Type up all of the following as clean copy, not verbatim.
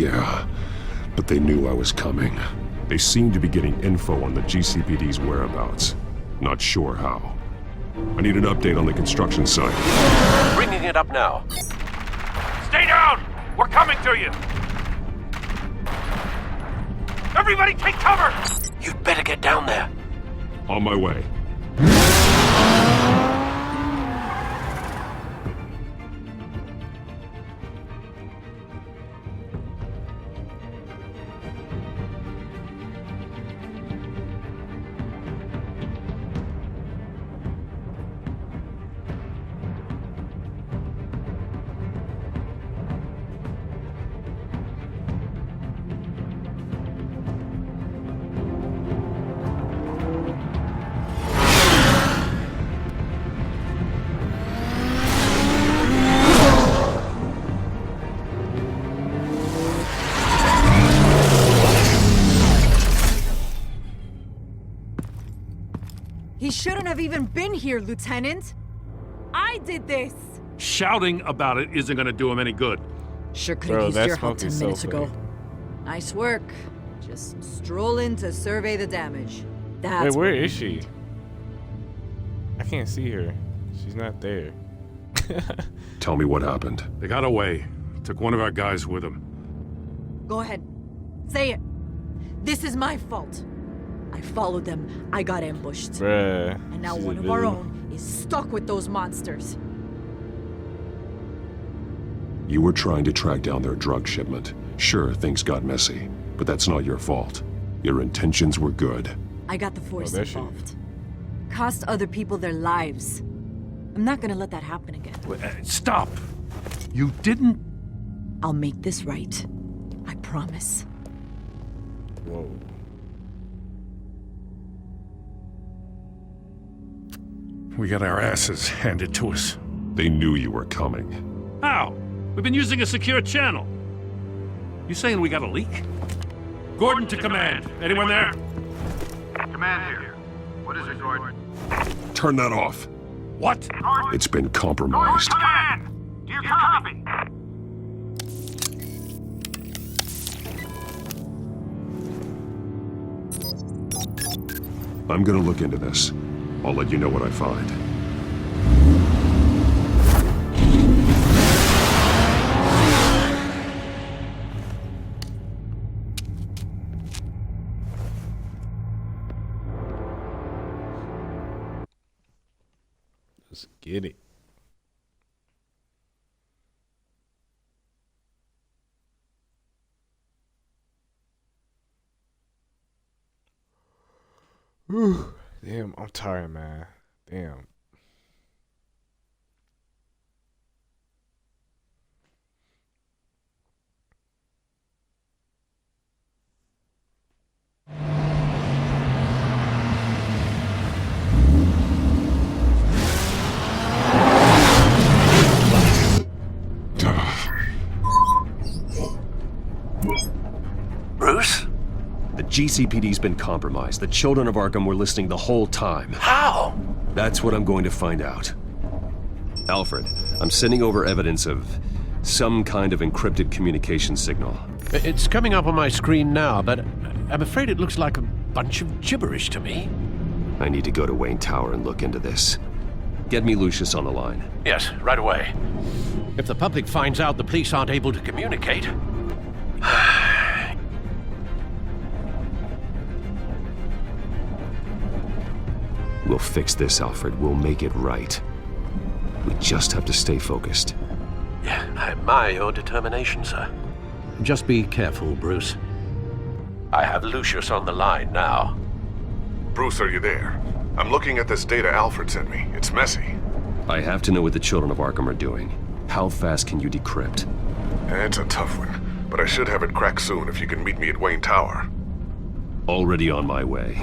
Yeah, but they knew I was coming. They seem to be getting info on the GCPD's whereabouts. Not sure how. I need an update on the construction site. Bringing it up now. Stay down! We're coming to you! Everybody take cover! You'd better get down there. On my way. He shouldn't have even been here, Lieutenant. I did this. Shouting about it isn't gonna do him any good. Sure could have used your help 10 minutes ago. Nice work. Just stroll in to survey the damage. That's Wait, where is she? I can't see her. She's not there. Tell me what happened. They got away. Took one of our guys with them. Go ahead. Say it. This is my fault. I followed them. I got ambushed. Bruh. And now she's one a of our villain. own is stuck with those monsters. You were trying to track down their drug shipment. Sure, things got messy, but that's not your fault. Your intentions were good. I got the force there she involved. Cost other people their lives. I'm not gonna let that happen again. Stop! You didn't... I'll make this right. I promise. Whoa. We got our asses handed to us. They knew you were coming. How? We've been using a secure channel. You saying we got a leak? Gordon to command. Anyone there? Command here. What is it, Gordon? Turn that off. What? It's been compromised. Command! Do you copy? I'm gonna look into this. I'll let you know what I find. Let's get it. Whew. Damn, I'm tired, man. Damn. Bruce? The GCPD's been compromised. The children of Arkham were listening the whole time. How? That's what I'm going to find out. Alfred, I'm sending over evidence of some kind of encrypted communication signal. It's coming up on my screen now, but I'm afraid it looks like a bunch of gibberish to me. I need to go to Wayne Tower and look into this. Get me Lucius on the line. Yes, right away. If the public finds out the police aren't able to communicate... We'll fix this, Alfred. We'll make it right. We just have to stay focused. Yeah, I admire your determination, sir. Just be careful, Bruce. I have Lucius on the line now. Bruce, are you there? I'm looking at this data Alfred sent me. It's messy. I have to know what the children of Arkham are doing. How fast can you decrypt? It's a tough one, but I should have it cracked soon if you can meet me at Wayne Tower. Already on my way.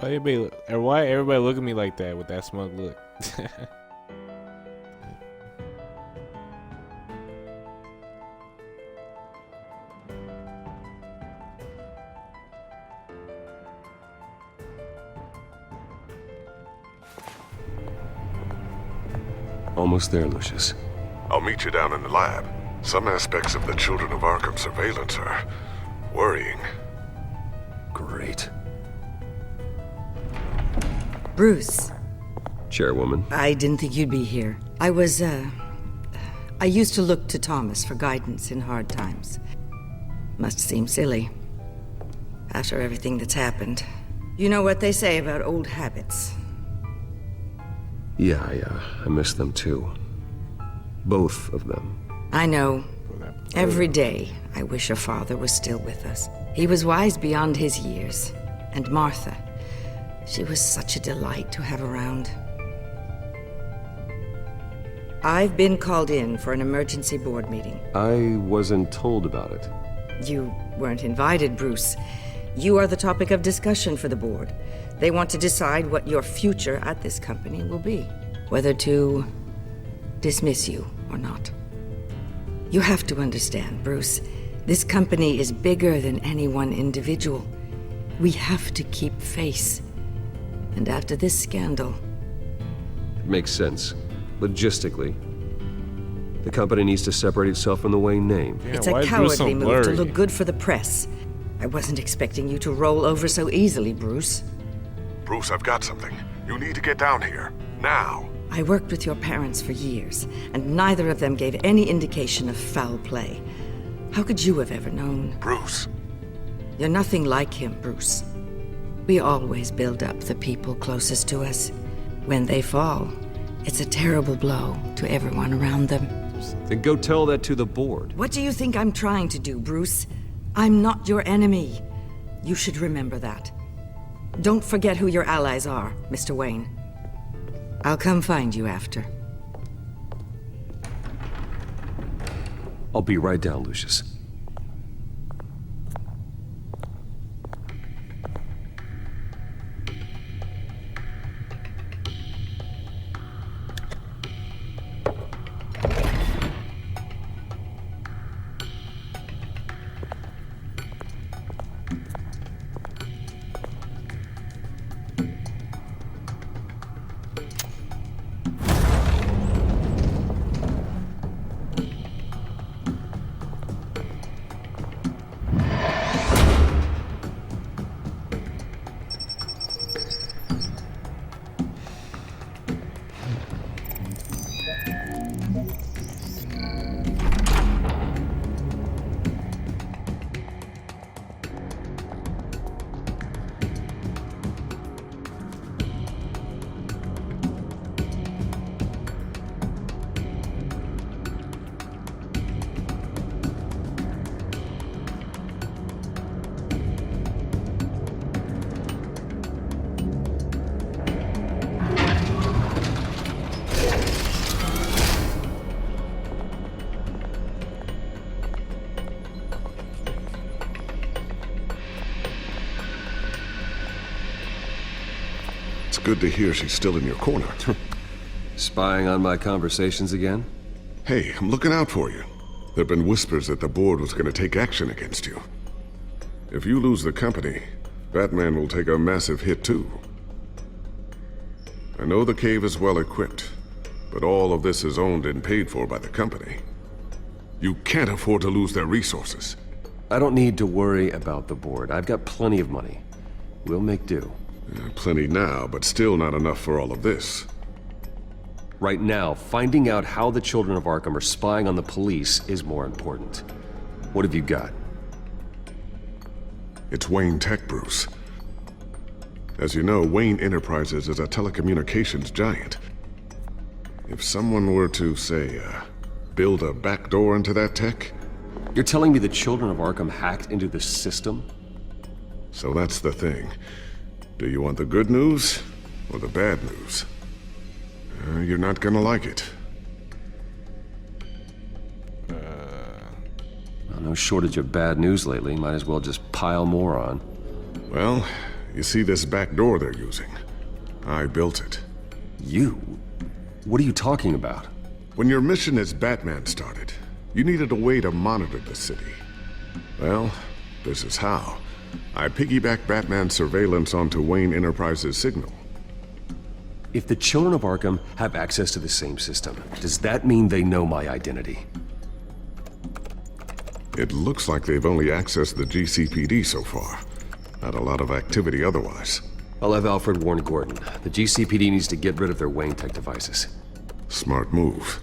Why everybody look at me like that with that smug look? Almost there, Lucius. I'll meet you down in the lab. Some aspects of the Children of Arkham surveillance are worrying. Great. Bruce, Chairwoman. I didn't think you'd be here. I used to look to Thomas for guidance in hard times. Must seem silly. After everything that's happened. You know what they say about old habits. Yeah, I miss them too. Both of them. I know. Every day, I wish your father was still with us. He was wise beyond his years. And Martha, she was such a delight to have around. I've been called in for an emergency board meeting. I wasn't told about it. You weren't invited, Bruce. You are the topic of discussion for the board. They want to decide what your future at this company will be. Whether to dismiss you or not. You have to understand, Bruce. This company is bigger than any one individual. We have to keep face. And after this scandal... It makes sense. Logistically. The company needs to separate itself from the Wayne name. Yeah, it's a cowardly move to look good for the press. I wasn't expecting you to roll over so easily, Bruce. Bruce, I've got something. You need to get down here. Now. I worked with your parents for years, and neither of them gave any indication of foul play. How could you have ever known? Bruce. You're nothing like him, Bruce. We always build up the people closest to us. When they fall, it's a terrible blow to everyone around them. Then go tell that to the board. What do you think I'm trying to do, Bruce? I'm not your enemy. You should remember that. Don't forget who your allies are, Mr. Wayne. I'll come find you after. I'll be right down, Lucius. Good to hear she's still in your corner. Spying on my conversations again? Hey, I'm looking out for you. There've been whispers that the board was going to take action against you. If you lose the company, Batman will take a massive hit too. I know the cave is well equipped, but all of this is owned and paid for by the company. You can't afford to lose their resources. I don't need to worry about the board. I've got plenty of money. We'll make do. Plenty now, but still not enough for all of this. Right now, finding out how the Children of Arkham are spying on the police is more important. What have you got? It's Wayne Tech, Bruce. As you know, Wayne Enterprises is a telecommunications giant. If someone were to, say, build a backdoor into that tech... You're telling me the Children of Arkham hacked into the system? So that's the thing. Do you want the good news or the bad news? You're not gonna like it. No shortage of bad news lately. Might as well just pile more on. Well, You see this back door they're using? I built it. You? What are you talking about? When your mission as Batman started, you needed a way to monitor the city. Well, this is how. I piggybacked Batman's surveillance onto Wayne Enterprises' signal. If the children of Arkham have access to the same system, does that mean they know my identity? It looks like they've only accessed the GCPD so far. Not a lot of activity otherwise. I'll have Alfred warn Gordon. The GCPD needs to get rid of their Wayne Tech devices. Smart move.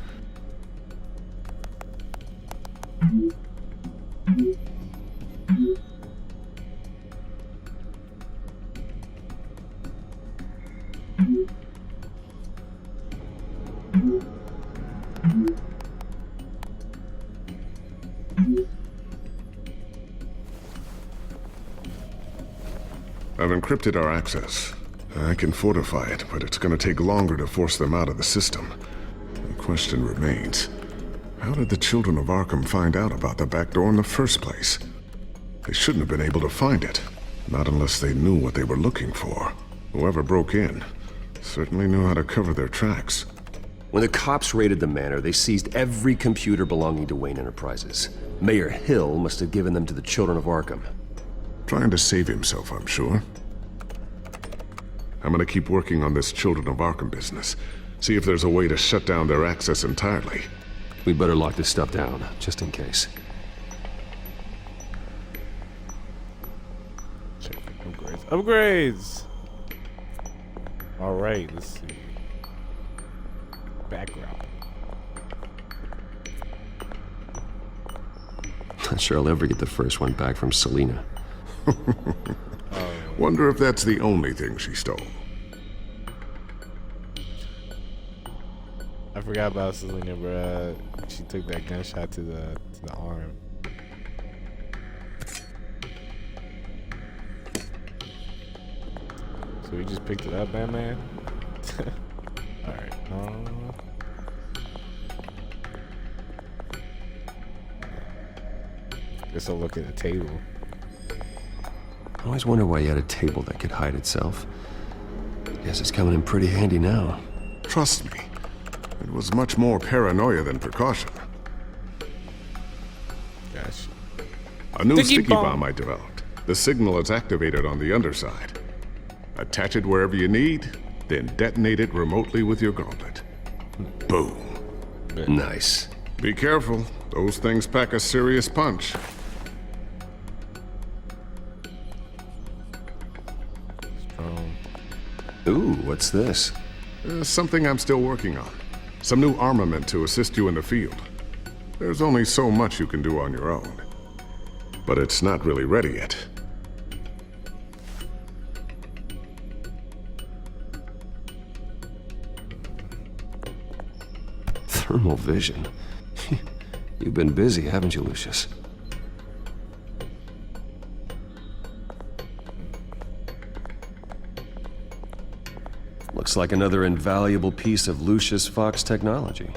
I've encrypted our access. I can fortify it, but it's going to take longer to force them out of the system. The question remains, how did the children of Arkham find out about the back door in the first place? They shouldn't have been able to find it, not unless they knew what they were looking for. Whoever broke in certainly knew how to cover their tracks. When the cops raided the manor, they seized every computer belonging to Wayne Enterprises. Mayor Hill must have given them to the children of Arkham. Trying to save himself, I'm sure. I'm gonna keep working on this Children of Arkham business. See if there's a way to shut down their access entirely. We'd better lock this stuff down, just in case. Check upgrades. Upgrades! Alright, let's see. Background. Not sure I'll ever get the first one back from Selina. Wonder if that's the only thing she stole. I forgot about Selena, bruh. She took that gunshot to the arm. So we just picked it up, Batman? Alright. Guess I'll look at the table. I always wonder why you had a table that could hide itself. Guess it's coming in pretty handy now. Trust me, it was much more paranoia than precaution. Gotcha. A new Sticky sticky bomb. bomb I developed. The signal is activated on the underside. Attach it wherever you need, then detonate it remotely with your gauntlet. Boom. Nice. Be careful, those things pack a serious punch. Ooh, what's this? Something I'm still working on. Some new armament to assist you in the field. There's only so much you can do on your own. But it's not really ready yet. Thermal vision. You've been busy, haven't you, Lucius? Looks like another invaluable piece of Lucius Fox technology.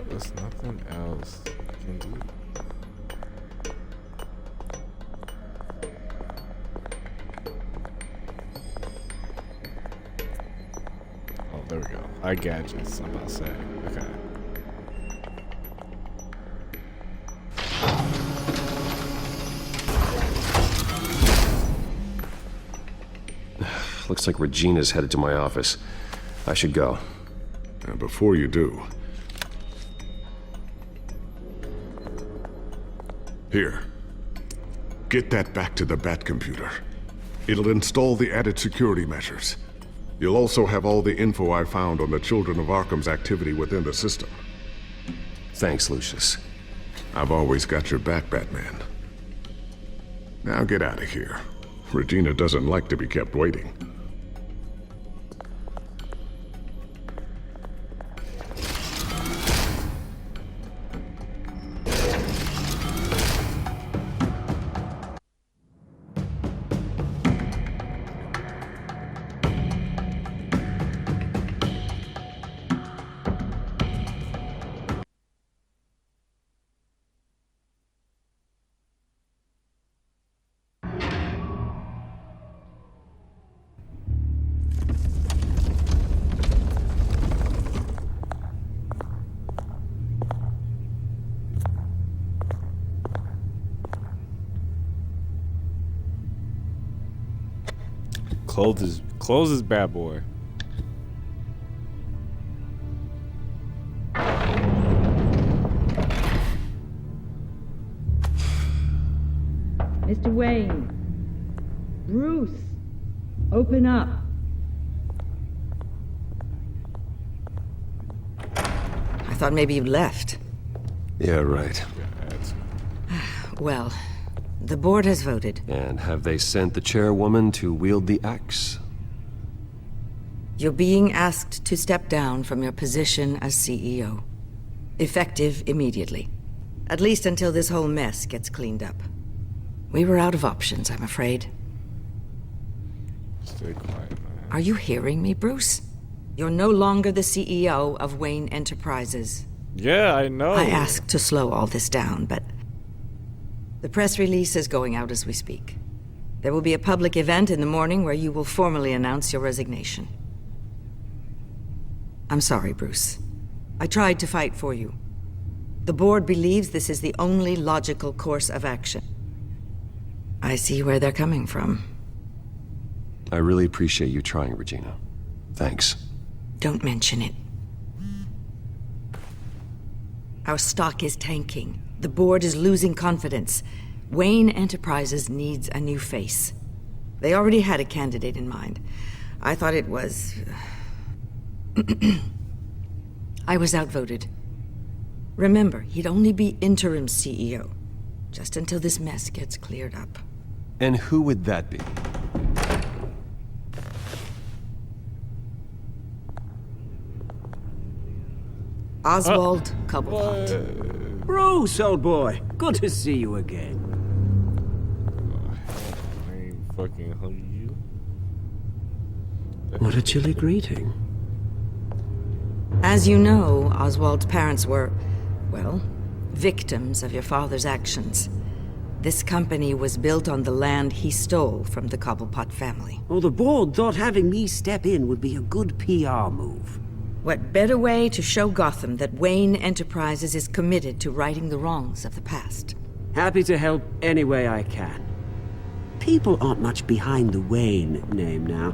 There's nothing else I can do. Oh, there we go. I gadgets, I'm about to say. Okay. Looks like Regina's headed to my office. I should go. And before you do... Here. Get that back to the Bat computer. It'll install the added security measures. You'll also have all the info I found on the Children of Arkham's activity within the system. Thanks, Lucius. I've always got your back, Batman. Now get out of here. Regina doesn't like to be kept waiting. Close this bad boy. Mr. Wayne. Bruce. Open up. I thought maybe you left. Yeah, right. Well, the board has voted. And have they sent the chairwoman to wield the axe? You're being asked to step down from your position as CEO. Effective immediately. At least until this whole mess gets cleaned up. We were out of options, I'm afraid. Stay quiet, man. Are you hearing me, Bruce? You're no longer the CEO of Wayne Enterprises. Yeah, I know. I asked to slow all this down, but the press release is going out as we speak. There will be a public event in the morning where you will formally announce your resignation. I'm sorry, Bruce. I tried to fight for you. The board believes this is the only logical course of action. I see where they're coming from. I really appreciate you trying, Regina. Thanks. Don't mention it. Our stock is tanking. The board is losing confidence. Wayne Enterprises needs a new face. They already had a candidate in mind. I thought it was... I was outvoted. Remember, he'd only be interim CEO, just until this mess gets cleared up. And who would that be? Oswald Cobblepot. Bruce, old boy. Good to see you again. I ain't fucking hug you. What a chilly greeting. As you know, Oswald's parents were, well, victims of your father's actions. This company was built on the land he stole from the Cobblepot family. Well, the board thought having me step in would be a good PR move. What better way to show Gotham that Wayne Enterprises is committed to righting the wrongs of the past? Happy to help any way I can. People aren't much behind the Wayne name now.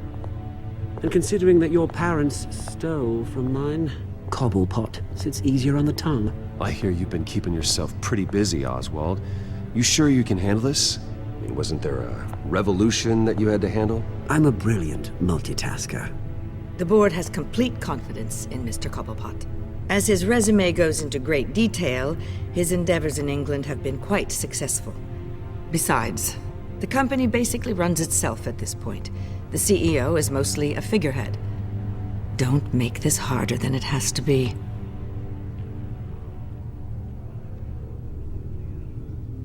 And considering that your parents stole from mine, Cobblepot sits easier on the tongue. I hear you've been keeping yourself pretty busy, Oswald. You sure you can handle this? I mean, wasn't there a revolution that you had to handle? I'm a brilliant multitasker. The board has complete confidence in Mr. Cobblepot. As his resume goes into great detail, his endeavors in England have been quite successful. Besides, the company basically runs itself at this point. The CEO is mostly a figurehead. Don't make this harder than it has to be.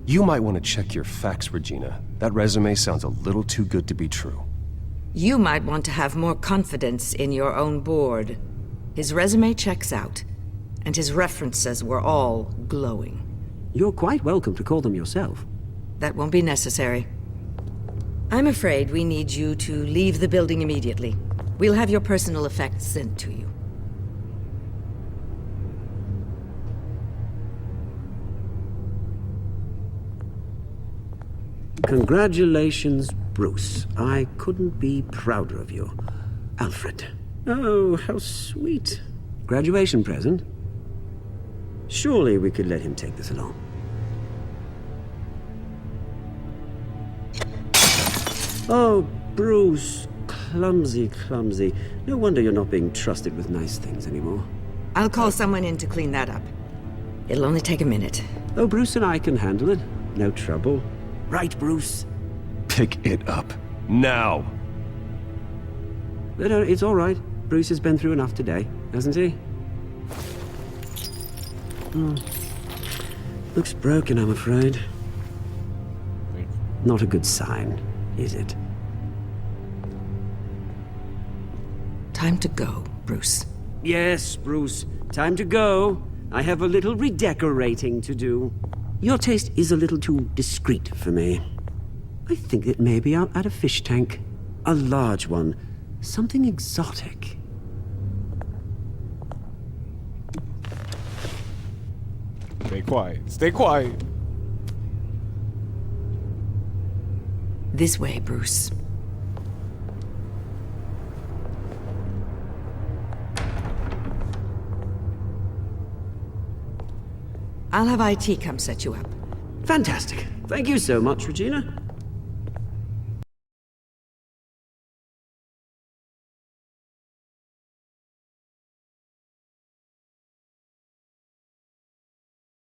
You might want to check your facts, Regina. That resume sounds a little too good to be true. You might want to have more confidence in your own board. His resume checks out, and his references were all glowing. You're quite welcome to call them yourself. That won't be necessary. I'm afraid we need you to leave the building immediately. We'll have your personal effects sent to you. Congratulations, Bruce. I couldn't be prouder of you. Alfred. Oh, how sweet. Graduation present? Surely we could let him take this along. Oh, Bruce. Clumsy, clumsy. No wonder you're not being trusted with nice things anymore. I'll call someone in to clean that up. It'll only take a minute. Oh, Bruce and I can handle it. No trouble. Right, Bruce? Pick it up. Now! No, it's all right. Bruce has been through enough today, hasn't he? Looks broken, I'm afraid. Not a good sign, is it? Time to go, Bruce. Yes, Bruce. Time to go. I have a little redecorating to do. Your taste is a little too discreet for me. I think that maybe I'll add a fish tank. A large one. Something exotic. Stay quiet. Stay quiet. This way, Bruce. I'll have IT come set you up. Fantastic. Thank you so much, Regina.